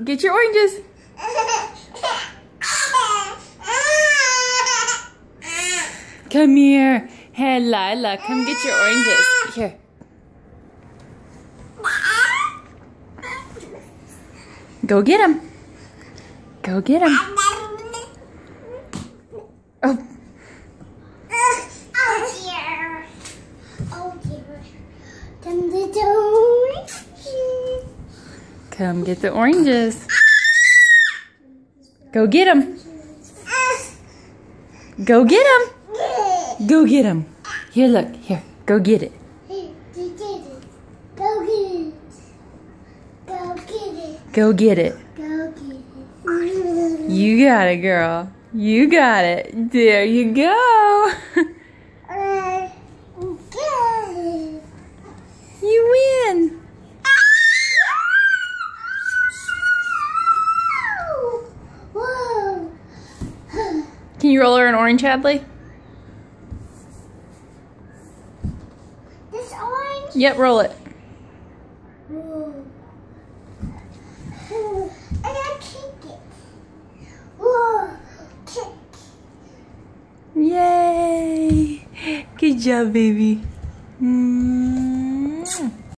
Get your oranges. Come here. Hey, Lila, come get your oranges. Here. Go get them. Go get them. Oh. Oh dear. Oh dear. Come get the oranges. Go get them. Go get them. Go get them. Here, look. Here. Go get it. Go get it. Go get it. Go get it. Go get it. You got it, girl. You got it. There you go. You win. Whoa. Can you roll her an orange, Hadley? This orange? Yep, roll it. Whoa. And I kick it. Whoa. Kick. Yay. Good job, baby.